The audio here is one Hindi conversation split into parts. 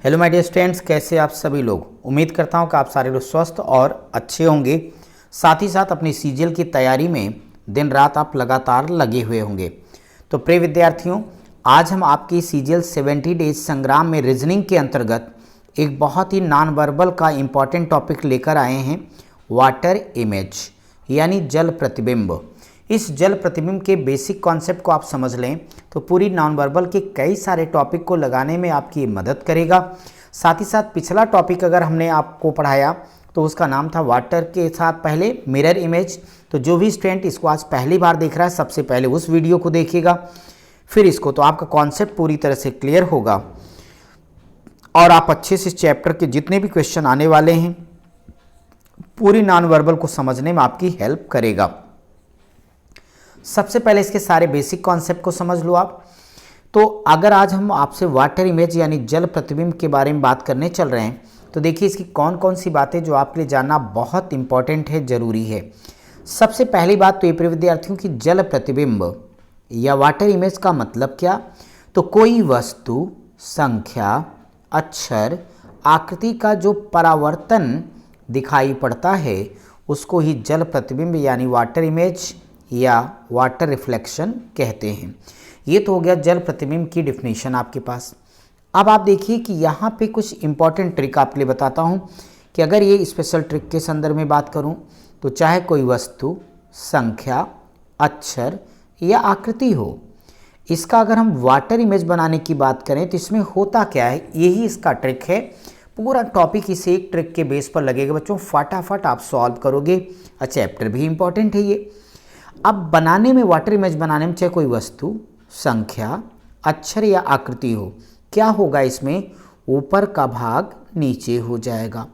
हेलो माय डियर स्टूडेंट्स, कैसे आप सभी लोग। उम्मीद करता हूं कि आप सारे लोग स्वस्थ और अच्छे होंगे। साथ ही साथ अपनी सीजीएल की तैयारी में दिन रात आप लगातार लगे हुए होंगे। तो प्रिय विद्यार्थियों, आज हम आपकी सीजीएल 70 डेज संग्राम में रीजनिंग के अंतर्गत एक बहुत ही नॉन वर्बल का इम्पॉर्टेंट टॉपिक लेकर आए हैं, वाटर इमेज यानी जल प्रतिबिंब। इस जल प्रतिबिंब के बेसिक कॉन्सेप्ट को आप समझ लें तो पूरी नॉन वर्बल के कई सारे टॉपिक को लगाने में आपकी मदद करेगा। साथ ही साथ पिछला टॉपिक अगर हमने आपको पढ़ाया तो उसका नाम था वाटर के साथ पहले मिरर इमेज। तो जो भी स्टूडेंट इसको आज पहली बार देख रहा है, सबसे पहले उस वीडियो को देखिएगा, फिर इसको, तो आपका कॉन्सेप्ट पूरी तरह से क्लियर होगा और आप अच्छे से चैप्टर के जितने भी क्वेश्चन आने वाले हैं पूरी नॉन वर्बल को समझने में आपकी हेल्प करेगा। सबसे पहले इसके सारे बेसिक कॉन्सेप्ट को समझ लो आप। तो अगर आज हम आपसे वाटर इमेज यानी जल प्रतिबिंब के बारे में बात करने चल रहे हैं तो देखिए इसकी कौन कौन सी बातें जो आपके लिए जानना बहुत इंपॉर्टेंट है, ज़रूरी है। सबसे पहली बात तो ये प्रिय विद्यार्थियों की जल प्रतिबिंब या वाटर इमेज का मतलब क्या। तो कोई वस्तु, संख्या, अक्षर, आकृति का जो परावर्तन दिखाई पड़ता है उसको ही जल प्रतिबिंब यानी वाटर इमेज या वाटर रिफ्लेक्शन कहते हैं। ये तो हो गया जल प्रतिबिंब की डिफिनीशन आपके पास। अब आप देखिए कि यहाँ पे कुछ इंपॉर्टेंट ट्रिक आपके लिए बताता हूँ कि अगर ये स्पेशल ट्रिक के संदर्भ में बात करूँ तो चाहे कोई वस्तु, संख्या, अक्षर या आकृति हो, इसका अगर हम वाटर इमेज बनाने की बात करें तो इसमें होता क्या है, यही इसका ट्रिक है। पूरा टॉपिक इस एक ट्रिक के बेस पर लगेगा बच्चों, फटाफट आप सॉल्व करोगे। चैप्टर भी इंपॉर्टेंट है ये। अब बनाने में, वाटर इमेज बनाने में चाहे कोई वस्तु, संख्या, अक्षर या आकृति हो, क्या होगा इसमें, ऊपर का भाग नीचे हो जाएगा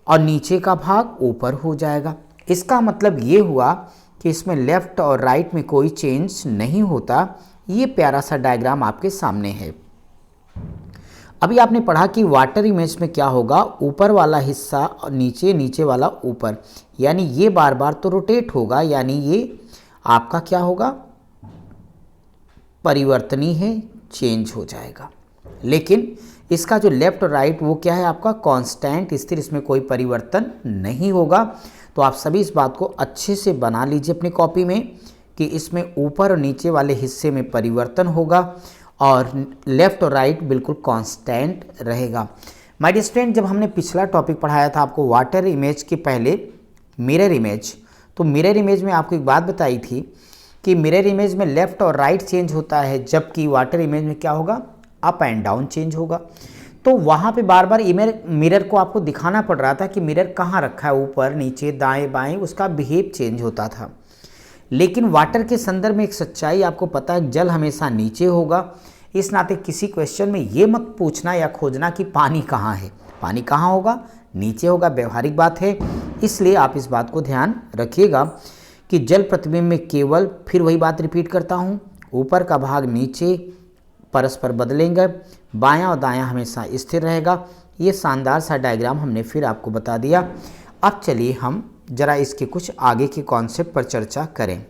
और नीचे का भाग ऊपर हो जाएगा। इसका मतलब ये हुआ कि इसमें लेफ्ट और राइट में कोई चेंज नहीं होता। ये प्यारा सा डायग्राम आपके सामने है। अभी आपने पढ़ा कि वाटर इमेज में क्या होगा, ऊपर वाला हिस्सा और नीचे, नीचे वाला ऊपर, यानी ये बार बार तो रोटेट होगा, यानी ये आपका क्या होगा, परिवर्तनीय है, चेंज हो जाएगा। लेकिन इसका जो लेफ्ट और राइट वो क्या है आपका, कांस्टेंट, स्थिर, इसमें कोई परिवर्तन नहीं होगा। तो आप सभी इस बात को अच्छे से बना लीजिए अपनी कॉपी में कि इसमें ऊपर और नीचे वाले हिस्से में परिवर्तन होगा और लेफ्ट और राइट बिल्कुल कांस्टेंट रहेगा। माय डियर स्टूडेंट, जब हमने पिछला टॉपिक पढ़ाया था आपको वाटर इमेज के पहले मिरर इमेज, तो मिरर इमेज में आपको एक बात बताई थी कि मिरर इमेज में लेफ्ट और राइट चेंज होता है, जबकि वाटर इमेज में क्या होगा, अप एंड डाउन चेंज होगा। तो वहाँ पे बार बार मिरर को आपको दिखाना पड़ रहा था कि मिरर कहाँ रखा है, ऊपर, नीचे, दाएं बाएं, उसका बिहेव चेंज होता था। लेकिन वाटर के संदर्भ में एक सच्चाई आपको पता है, जल हमेशा नीचे होगा। इस नाते किसी क्वेश्चन में ये मत पूछना या खोजना कि पानी कहाँ है, पानी कहाँ होगा, नीचे होगा, व्यवहारिक बात है। इसलिए आप इस बात को ध्यान रखिएगा कि जल प्रतिबिंब में केवल, फिर वही बात रिपीट करता हूँ, ऊपर का भाग नीचे परस्पर बदलेंगे, बायां और दायां हमेशा स्थिर रहेगा। ये शानदार सा डायग्राम हमने फिर आपको बता दिया। अब चलिए हम जरा इसके कुछ आगे के कॉन्सेप्ट पर चर्चा करें।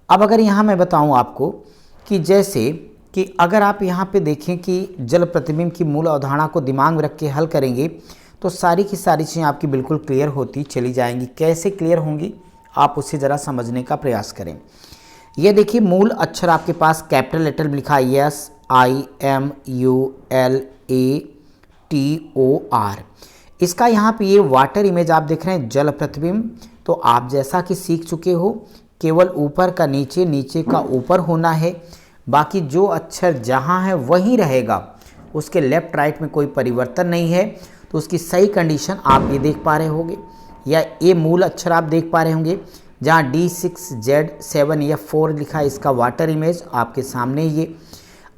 अब अगर यहाँ मैं बताऊँ आपको कि जैसे कि अगर आप यहाँ पे देखें कि जल प्रतिबिंब की मूल अवधारणा को दिमाग में रख के हल करेंगे तो सारी की सारी चीज़ें आपकी बिल्कुल क्लियर होती चली जाएंगी। कैसे क्लियर होंगी, आप उसे ज़रा समझने का प्रयास करें। ये देखिए मूल अक्षर आपके पास कैपिटल लेटर में लिखा है SIMULATOR। इसका यहाँ पे ये वाटर इमेज आप देख रहे हैं, जल प्रतिबिंब। तो आप जैसा कि सीख चुके हो, केवल ऊपर का नीचे, नीचे का ऊपर होना है, बाकी जो अक्षर जहाँ है वहीं रहेगा, उसके लेफ्ट राइट में कोई परिवर्तन नहीं है। तो उसकी सही कंडीशन आप ये देख पा रहे होंगे, या ये मूल अक्षर आप देख पा रहे होंगे जहाँ D6Z7 या 4 लिखा है, इसका वाटर इमेज आपके सामने। ये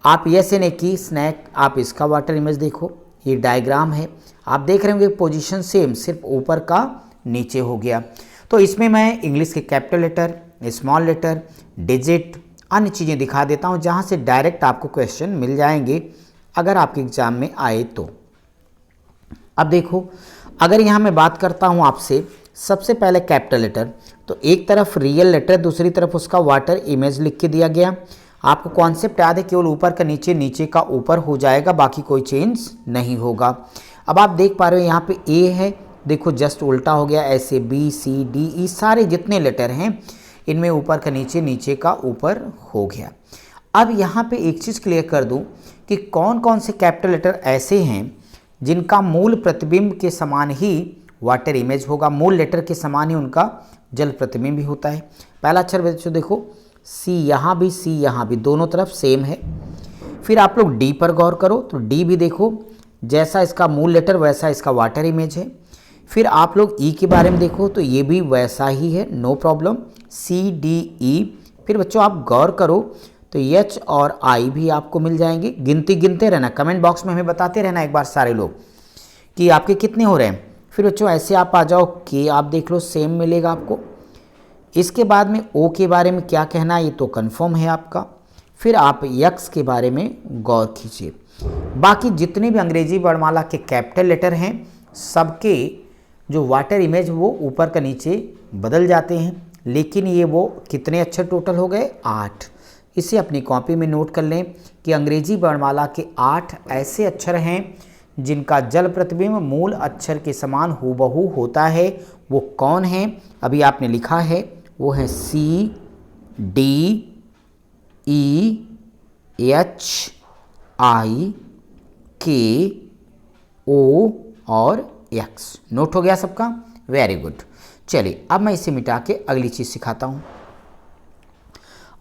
आप SN की स्नैक, आप इसका वाटर इमेज देखो, ये डायग्राम है, आप देख रहे होंगे पोजीशन सेम, सिर्फ ऊपर का नीचे हो गया। तो इसमें मैं इंग्लिश के capital letter, small letter, digit, अन्य चीज़ें दिखा देता हूँ जहाँ से डायरेक्ट आपको क्वेश्चन मिल जाएंगे अगर आपके एग्जाम में आए तो। अब देखो, अगर यहाँ मैं बात करता हूँ आपसे, सबसे पहले कैपिटल लेटर, तो एक तरफ रियल लेटर, दूसरी तरफ उसका वाटर इमेज लिख के दिया गया। आपको कॉन्सेप्ट याद है, केवल ऊपर का नीचे, नीचे का ऊपर हो जाएगा, बाकी कोई चेंज नहीं होगा। अब आप देख पा रहे हो यहाँ पे ए है, देखो जस्ट उल्टा हो गया, ऐसे बी सी डी ई सारे जितने लेटर हैं इनमें ऊपर का नीचे, नीचे का ऊपर हो गया। अब यहाँ पे एक चीज़ क्लियर कर दूँ कि कौन कौन से कैपिटल लेटर ऐसे हैं जिनका मूल प्रतिबिंब के समान ही वाटर इमेज होगा, मूल लेटर के समान ही उनका जल प्रतिबिंब भी होता है। पहला अक्षर बच्चों देखो सी, यहाँ भी सी, यहाँ भी, दोनों तरफ सेम है। फिर आप लोग डी पर गौर करो तो डी भी देखो जैसा इसका मूल लेटर वैसा इसका वाटर इमेज है। फिर आप लोग ई के बारे में देखो तो ये भी वैसा ही है, no problem, C D E. फिर बच्चों आप गौर करो तो एच और आई भी आपको मिल जाएंगे। गिनती गिनते रहना, कमेंट बॉक्स में हमें बताते रहना एक बार सारे लोग कि आपके कितने हो रहे हैं। फिर बच्चों ऐसे आप आ जाओ के, आप देख लो सेम मिलेगा आपको। इसके बाद में ओ के बारे में क्या कहना है ये तो कंफर्म है आपका। फिर आप यक्स के बारे में गौर कीजिए। बाकी जितने भी अंग्रेजी वर्णमाला के कैपिटल लेटर हैं सबके जो वाटर इमेज वो ऊपर का नीचे बदल जाते हैं, लेकिन ये वो कितने अक्षर टोटल हो गए, 8। इसे अपनी कॉपी में नोट कर लें कि अंग्रेजी वर्णमाला के 8 ऐसे अक्षर हैं जिनका जल प्रतिबिंब मूल अक्षर के समान हूबहू होता है। वो कौन है अभी आपने लिखा है, वो है सी डी ई एच आई के ओ और एक्स। नोट हो गया सबका, वेरी गुड। चलिए अब मैं इसे मिटा के अगली चीज़ सिखाता हूँ।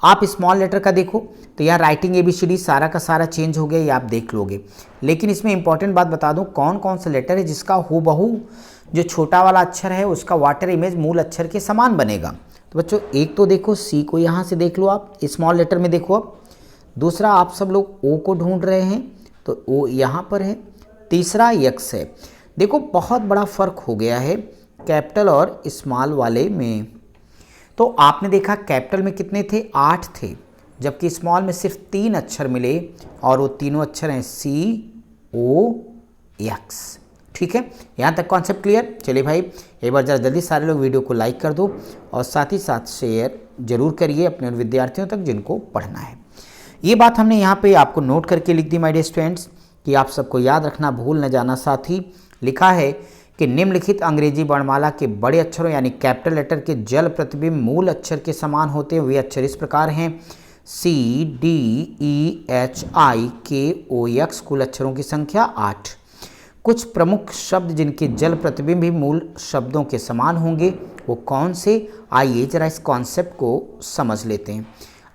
आप स्मॉल लेटर का देखो तो यहाँ राइटिंग ABCD सारा का सारा चेंज हो गया, ये आप देख लोगे। लेकिन इसमें इंपॉर्टेंट बात बता दूँ, कौन कौन सा लेटर है जिसका हूबहू जो छोटा वाला अक्षर है उसका वाटर इमेज मूल अक्षर के समान बनेगा। तो बच्चों एक तो देखो सी को, यहाँ से देख लो आप स्मॉल लेटर में देखो। अब दूसरा आप सब लोग ओ को ढूंढ रहे हैं तो ओ यहाँ पर है। तीसरा यक्स है। देखो बहुत बड़ा फर्क हो गया है कैपिटल और स्मॉल वाले में। तो आपने देखा कैपिटल में कितने थे, 8 थे, जबकि स्मॉल में सिर्फ 3 अक्षर मिले और वो तीनों अक्षर हैं COX। ठीक है, यहाँ तक कॉन्सेप्ट क्लियर। चलिए भाई एक बार जरा जल्दी सारे लोग वीडियो को लाइक कर दो और साथ ही साथ शेयर जरूर करिए अपने उन विद्यार्थियों तक जिनको पढ़ना है। ये बात हमने यहाँ पे आपको नोट करके लिख दी माय डियर स्टूडेंट्स कि आप सबको याद रखना, भूल न जाना। साथ ही लिखा है कि निम्नलिखित अंग्रेजी वर्णमाला के बड़े अक्षरों यानी कैपिटल लेटर के जल प्रतिबिंब मूल अक्षर के समान होते हैं। वे अक्षर इस प्रकार हैं CDEHIKOX। कुल अक्षरों की संख्या 8। कुछ प्रमुख शब्द जिनके जल प्रतिबिंब भी मूल शब्दों के समान होंगे वो कौन से, आइए जरा इस कॉन्सेप्ट को समझ लेते हैं।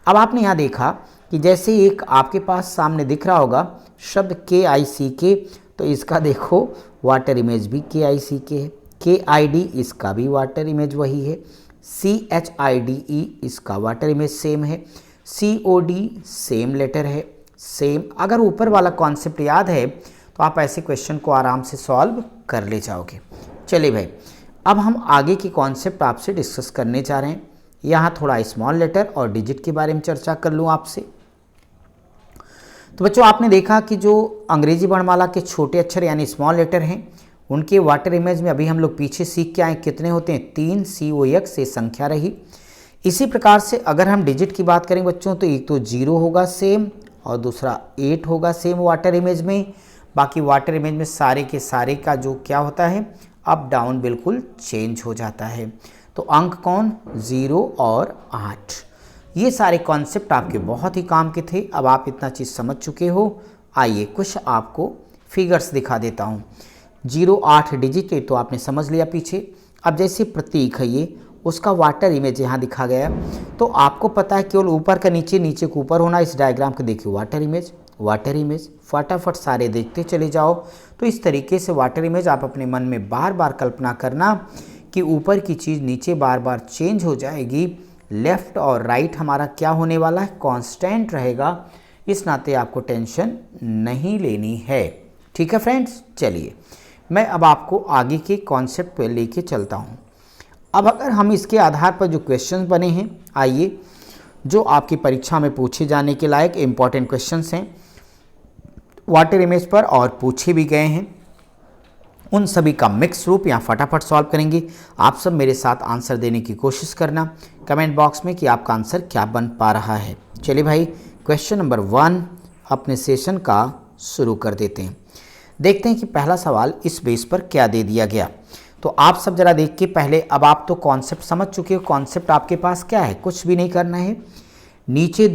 अब आपने यहाँ देखा कि जैसे एक आपके पास सामने दिख रहा होगा शब्द KICK, तो इसका देखो वाटर इमेज भी KICK है। KID इसका भी वाटर इमेज वही है। CHIDE इसका वाटर इमेज सेम है। COD सेम लेटर है, सेम। अगर ऊपर वाला कॉन्सेप्ट याद है तो आप ऐसे क्वेश्चन को आराम से सॉल्व कर ले जाओगे। चलिए भाई अब हम आगे की कॉन्सेप्ट आपसे डिस्कस करने जा रहे हैं। यहाँ थोड़ा स्मॉल लेटर और डिजिट के बारे में चर्चा कर लूँ आपसे। तो बच्चों आपने देखा कि जो अंग्रेजी वर्णमाला के छोटे अक्षर यानी स्मॉल लेटर हैं उनके वाटर इमेज में अभी हम लोग पीछे सीख के आए कितने होते हैं, 3 COX से संख्या रही। इसी प्रकार से अगर हम डिजिट की बात करें बच्चों तो एक तो 0 होगा सेम और दूसरा 8 होगा सेम वाटर इमेज में। बाकी वाटर इमेज में सारे के सारे का जो क्या होता है अप डाउन बिल्कुल चेंज हो जाता है। तो अंक कौन, 0 और 8। ये सारे कॉन्सेप्ट आपके बहुत ही काम के थे। अब आप इतना चीज़ समझ चुके हो, आइए कुछ आपको फिगर्स दिखा देता हूँ। 0 8 डिजिट तो आपने समझ लिया पीछे। अब जैसे प्रतीक है ये, उसका वाटर इमेज यहाँ दिखा गया। तो आपको पता है केवल ऊपर का नीचे, नीचे को ऊपर होना। इस डायग्राम को देखिए, वाटर इमेज, वाटर इमेज, फटाफट सारे देखते चले जाओ। तो इस तरीके से वाटर इमेज आप अपने मन में बार बार कल्पना करना कि ऊपर की चीज़ नीचे बार बार चेंज हो जाएगी। लेफ़्ट और राइट हमारा क्या होने वाला है, कांस्टेंट रहेगा। इस नाते आपको टेंशन नहीं लेनी है। ठीक है फ्रेंड्स, चलिए मैं अब आपको आगे के कॉन्सेप्ट पे लेके चलता हूँ। अब अगर हम इसके आधार पर जो क्वेश्चंस बने हैं, आइए जो आपकी परीक्षा में पूछे जाने के लायक इम्पॉर्टेंट क्वेश्चंस हैं वाटर इमेज पर और पूछे भी गए हैं, उन सभी का मिक्स रूप यहाँ फटाफट सॉल्व करेंगे। आप सब मेरे साथ आंसर देने की कोशिश करना कमेंट बॉक्स में कि आपका आंसर क्या बन पा रहा है। चलिए भाई क्वेश्चन नंबर 1 अपने सेशन का शुरू कर देते हैं। देखते हैं कि पहला सवाल इस बेस पर क्या दे दिया गया। तो आप सब जरा देख के पहले, अब आप तो कॉन्सेप्ट समझ चुके हो। कॉन्सेप्ट आपके पास क्या है, कुछ भी नहीं करना है। नीचे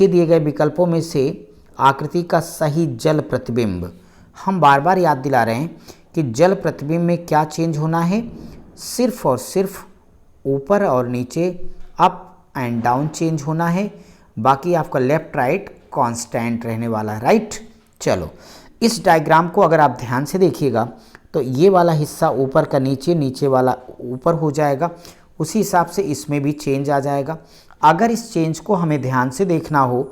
दिए गए विकल्पों में से आकृति का सही जल प्रतिबिंब, हम बार बार याद दिला रहे हैं कि जल प्रतिबिंब में क्या चेंज होना है, सिर्फ और सिर्फ ऊपर और नीचे, अप एंड डाउन चेंज होना है। बाकी आपका लेफ्ट राइट कांस्टेंट रहने वाला है, राइट। चलो इस डायग्राम को अगर आप ध्यान से देखिएगा तो ये वाला हिस्सा ऊपर का नीचे, नीचे वाला ऊपर हो जाएगा। उसी हिसाब से इसमें भी चेंज आ जाएगा। अगर इस चेंज को हमें ध्यान से देखना हो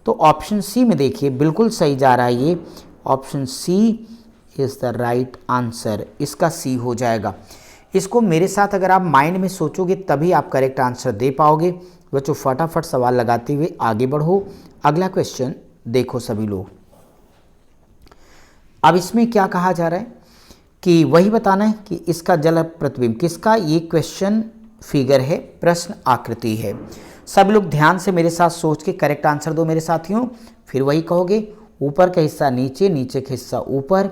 तो ऑप्शन सी में देखिए, बिल्कुल सही जा रहा है ये। Option C is the right answer, इसका सी हो जाएगा। इसको मेरे साथ अगर आप माइंड में सोचोगे तभी आप करेक्ट आंसर दे पाओगे। बच्चों फटाफट सवाल लगाते हुए आगे बढ़ो। अगला क्वेश्चन देखो सभी लोग। अब इसमें क्या कहा जा रहा है कि वही बताना है कि इसका जल प्रतिबिंब किसका, ये क्वेश्चन फिगर है, प्रश्न आकृति है। सब लोग ध्यान से मेरे साथ सोच के करेक्ट आंसर दो मेरे साथियों। फिर वही कहोगे, ऊपर का हिस्सा नीचे, नीचे का हिस्सा ऊपर,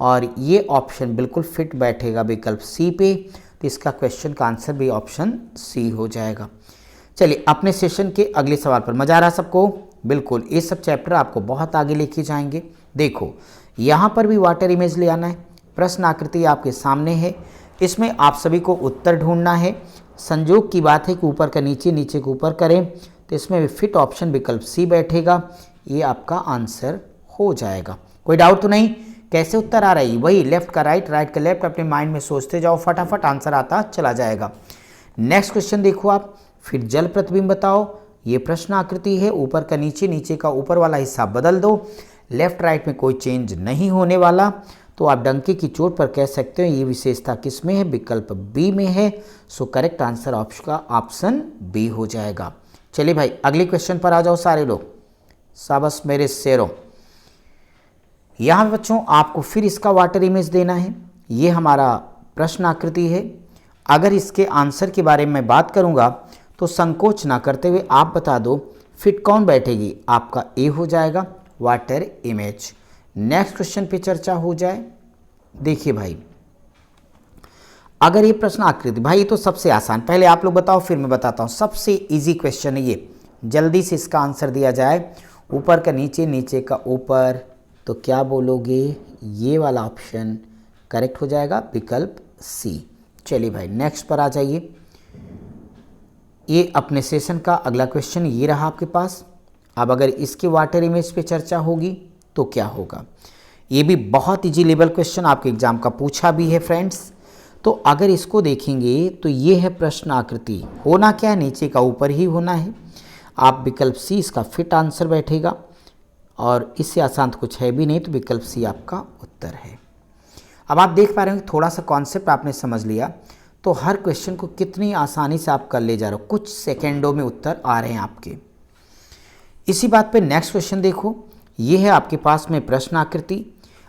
और ये ऑप्शन बिल्कुल फिट बैठेगा विकल्प सी पे। तो इसका क्वेश्चन का आंसर भी ऑप्शन सी हो जाएगा। चलिए अपने सेशन के अगले सवाल पर। मजा आ रहा सबको? बिल्कुल, ये सब चैप्टर आपको बहुत आगे लेके जाएंगे। देखो यहाँ पर भी वाटर इमेज ले आना है। प्रश्न आकृति आपके सामने है, इसमें आप सभी को उत्तर ढूंढना है। संयोग की बात है कि ऊपर का नीचे, नीचे को ऊपर करें तो इसमें भी फिट ऑप्शन विकल्प सी बैठेगा। ये आपका आंसर हो जाएगा। कोई डाउट तो नहीं? कैसे उत्तर आ रहा है? वही लेफ्ट का राइट, राइट का लेफ्ट, अपने माइंड में सोचते जाओ, फटाफट आंसर आता चला जाएगा। नेक्स्ट क्वेश्चन देखो आप। फिर जल प्रतिबिंब बताओ। ये प्रश्न आकृति है, ऊपर का नीचे, नीचे का ऊपर वाला हिस्सा बदल दो। लेफ्ट राइट में कोई चेंज नहीं होने वाला। तो आप डंके की चोट पर कह सकते हो ये विशेषता किस में है, विकल्प बी में है। So correct answer option B हो जाएगा। चलिए भाई अगले क्वेश्चन पर आ जाओ सारे लोग। शाबाश मेरे शेरों। यहाँ बच्चों आपको फिर इसका वाटर इमेज देना है। ये हमारा प्रश्न आकृति है। अगर इसके आंसर के बारे में बात करूँगा तो संकोच ना करते हुए आप बता दो फिट कौन बैठेगी। आपका ए हो जाएगा वाटर इमेज। नेक्स्ट क्वेश्चन पे चर्चा हो जाए। देखिए भाई, अगर ये प्रश्न आकृति, भाई ये तो सबसे आसान, पहले आप लोग बताओ फिर मैं बताता हूँ। सबसे इजी क्वेश्चन है ये, जल्दी से इसका आंसर दिया जाए। ऊपर का नीचे, नीचे का ऊपर, तो क्या बोलोगे? ये वाला ऑप्शन करेक्ट हो जाएगा, विकल्प सी। चलिए भाई नेक्स्ट पर आ जाइए। ये अपने सेशन का अगला क्वेश्चन ये रहा आपके पास। अब अगर इसके वाटर इमेज पे चर्चा होगी तो क्या होगा? ये भी बहुत इजी लेवल क्वेश्चन आपके एग्जाम का पूछा भी है फ्रेंड्स। तो अगर इसको देखेंगे तो ये है प्रश्न आकृति। होना क्या है, नीचे का ऊपर ही होना है। आप विकल्प सी इसका फिट आंसर बैठेगा, और इससे आसान तो कुछ है भी नहीं, तो विकल्प सी आपका उत्तर है। अब आप देख पा रहे हैं थोड़ा सा कॉन्सेप्ट आपने समझ लिया तो हर क्वेश्चन को कितनी आसानी से आप कर ले जा रहे हो। कुछ सेकेंडों में उत्तर आ रहे हैं आपके। इसी बात पे नेक्स्ट क्वेश्चन देखो। ये है आपके पास में प्रश्न आकृति।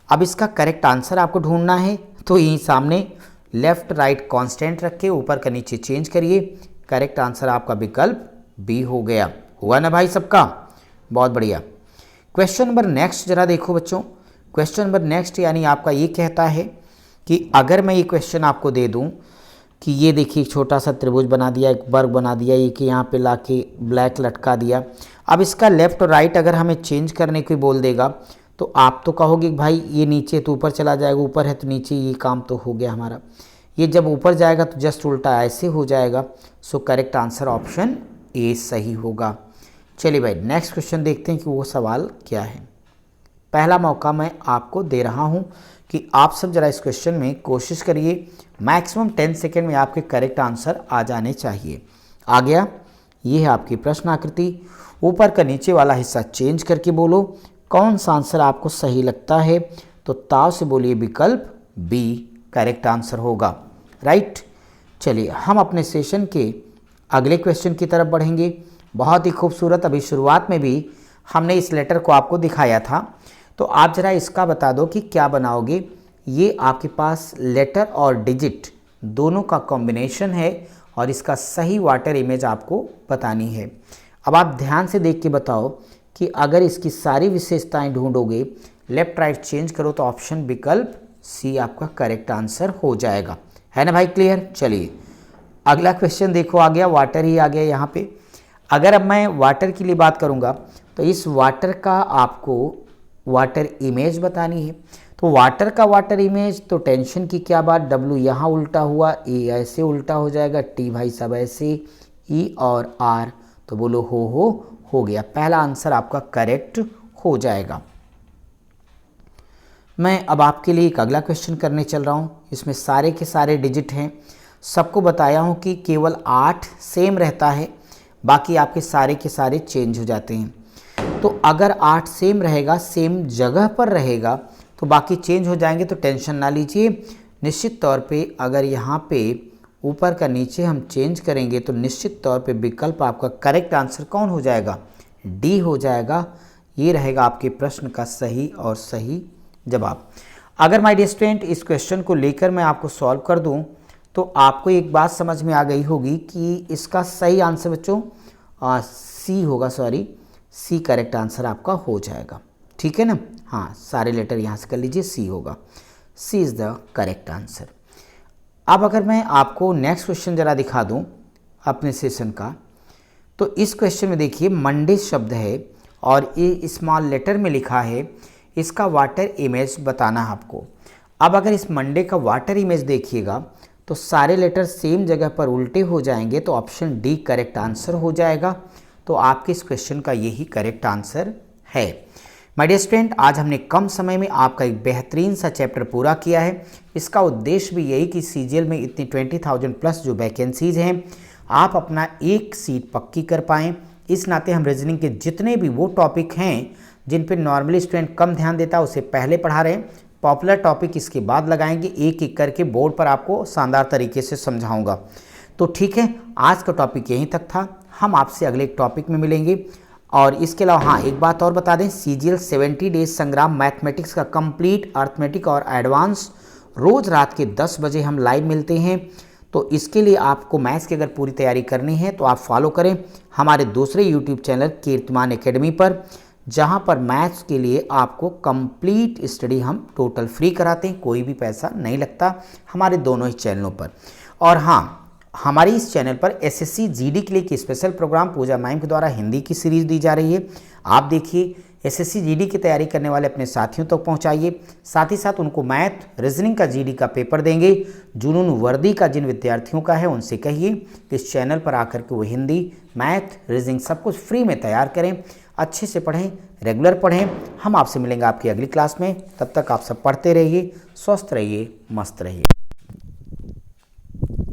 अब इसका करेक्ट आंसर आपको ढूंढना है। तो यहीं सामने लेफ्ट राइट कांस्टेंट रख के ऊपर का नीचे चेंज करिए। करेक्ट आंसर आपका विकल्प बी हो गया। हुआ ना भाई सबका? बहुत बढ़िया। क्वेश्चन नंबर नेक्स्ट जरा देखो बच्चों। क्वेश्चन नंबर नेक्स्ट यानी आपका ये कहता है कि अगर मैं ये क्वेश्चन आपको दे दूं कि ये देखिए छोटा सा त्रिभुज बना दिया, एक वर्ग बना दिया, ये कि यहाँ पे लाके ब्लैक लटका दिया। अब इसका लेफ्ट और राइट अगर हमें चेंज करने को बोल देगा तो आप तो कहोगे भाई ये नीचे तो ऊपर चला जाएगा, ऊपर है तो नीचे, ये काम तो हो गया हमारा। ये जब ऊपर जाएगा तो जस्ट उल्टा ऐसे हो जाएगा। सो करेक्ट आंसर ऑप्शन ए सही होगा। चलिए भाई नेक्स्ट क्वेश्चन देखते हैं कि वो सवाल क्या है। पहला मौका मैं आपको दे रहा हूँ कि आप सब जरा इस क्वेश्चन में कोशिश करिए। मैक्सिमम 10 सेकेंड में आपके करेक्ट आंसर आ जाने चाहिए। आ गया? ये है आपकी प्रश्न आकृति। ऊपर का नीचे वाला हिस्सा चेंज करके बोलो कौन सा आंसर आपको सही लगता है। तो ताव से बोलिए विकल्प बी करेक्ट आंसर होगा, राइट। चलिए हम अपने सेशन के अगले क्वेश्चन की तरफ बढ़ेंगे। बहुत ही खूबसूरत, अभी शुरुआत में भी हमने इस लेटर को आपको दिखाया था। तो आप जरा इसका बता दो कि क्या बनाओगे। ये आपके पास लेटर और डिजिट दोनों का कॉम्बिनेशन है और इसका सही वाटर इमेज आपको बतानी है। अब आप ध्यान से देख के बताओ कि अगर इसकी सारी विशेषताएं ढूंढोगे, लेफ्ट राइट चेंज करो तो ऑप्शन विकल्प सी आपका करेक्ट आंसर हो जाएगा। है ना भाई, क्लियर। चलिए अगला क्वेश्चन देखो, आ गया वाटर ही आ गया यहाँ पे। अगर अब मैं वाटर के लिए बात करूँगा तो इस वाटर का आपको वाटर इमेज बतानी है। तो वाटर का वाटर इमेज, तो टेंशन की क्या बात, W यहाँ उल्टा हुआ, A ऐसे उल्टा हो जाएगा, T भाई सब ऐसे, E और R, तो बोलो हो गया। पहला आंसर आपका करेक्ट हो जाएगा। मैं अब आपके लिए एक अगला क्वेश्चन करने चल रहा हूँ। इसमें सारे के सारे डिजिट हैं। सबको बताया हूँ कि केवल 8 सेम रहता है, बाकी आपके सारे के सारे चेंज हो जाते हैं। तो अगर 8 सेम रहेगा, सेम जगह पर रहेगा, तो बाकी चेंज हो जाएंगे, तो टेंशन ना लीजिए। निश्चित तौर पे अगर यहाँ पे ऊपर का नीचे हम चेंज करेंगे तो निश्चित तौर पे विकल्प आपका करेक्ट आंसर कौन हो जाएगा, डी हो जाएगा। ये रहेगा आपके प्रश्न का सही और सही जवाब। अगर माय डियर स्टूडेंट इस क्वेश्चन को लेकर मैं आपको सॉल्व कर दूं तो आपको एक बात समझ में आ गई होगी कि इसका सही आंसर बच्चों सी होगा, सी करेक्ट आंसर आपका हो जाएगा। ठीक है ना, हाँ सारे लेटर यहाँ से कर लीजिए, सी होगा, सी इज़ द करेक्ट आंसर। अब अगर मैं आपको नेक्स्ट क्वेश्चन ज़रा दिखा दूँ अपने सेशन का, तो इस क्वेश्चन में देखिए मंडे शब्द है और ये स्मॉल लेटर में लिखा है, इसका वाटर इमेज बताना है आपको। अब अगर इस मंडे का वाटर इमेज देखिएगा तो सारे लेटर सेम जगह पर उल्टे हो जाएंगे, तो ऑप्शन डी करेक्ट आंसर हो जाएगा। तो आपके इस क्वेश्चन का यही करेक्ट आंसर है। माय डियर स्टूडेंट, आज हमने कम समय में आपका एक बेहतरीन सा चैप्टर पूरा किया है। इसका उद्देश्य भी यही कि सीजीएल में इतनी 20,000 प्लस जो वैकेंसीज हैं, आप अपना एक सीट पक्की कर पाएँ। इस नाते हम रीजनिंग के जितने भी वो टॉपिक हैं जिन पर नॉर्मली स्टूडेंट कम ध्यान देता है, उसे पहले पढ़ा रहे हैं। पॉपुलर टॉपिक इसके बाद लगाएंगे, एक एक करके बोर्ड पर आपको शानदार तरीके से समझाऊंगा। तो ठीक है, आज का टॉपिक यहीं तक था। हम आपसे अगले एक टॉपिक में मिलेंगे। और इसके अलावा हाँ एक बात और बता दें, सीजीएल 70 डेज संग्राम मैथमेटिक्स का कंप्लीट अर्थमेटिक और एडवांस रोज़ रात के 10 बजे हम लाइव मिलते हैं। तो इसके लिए आपको मैथ्स की अगर पूरी तैयारी करनी है तो आप फॉलो करें हमारे दूसरे यूट्यूब चैनल कीर्तिमान एकेडमी पर, जहां पर मैथ्स के लिए आपको कंप्लीट स्टडी हम टोटल फ्री कराते हैं, कोई भी पैसा नहीं लगता हमारे दोनों ही चैनलों पर। और हाँ, हमारे इस चैनल पर एसएससी जीडी के लिए एक स्पेशल प्रोग्राम पूजा मैम के द्वारा हिंदी की सीरीज़ दी जा रही है। आप देखिए, एसएससी जीडी की तैयारी करने वाले अपने साथियों तक पहुंचाइए। साथ ही साथ उनको मैथ रीजनिंग का जीडी का पेपर देंगे। जुनून वर्दी का जिन विद्यार्थियों का है उनसे कहिए कि इस चैनल पर आकर के वो हिंदी, मैथ, रीजनिंग सब कुछ फ्री में तैयार करें। अच्छे से पढ़ें, रेगुलर पढ़ें। हम आपसे मिलेंगे आपकी अगली क्लास में। तब तक आप सब पढ़ते रहिए, स्वस्थ रहिए, मस्त रहिए।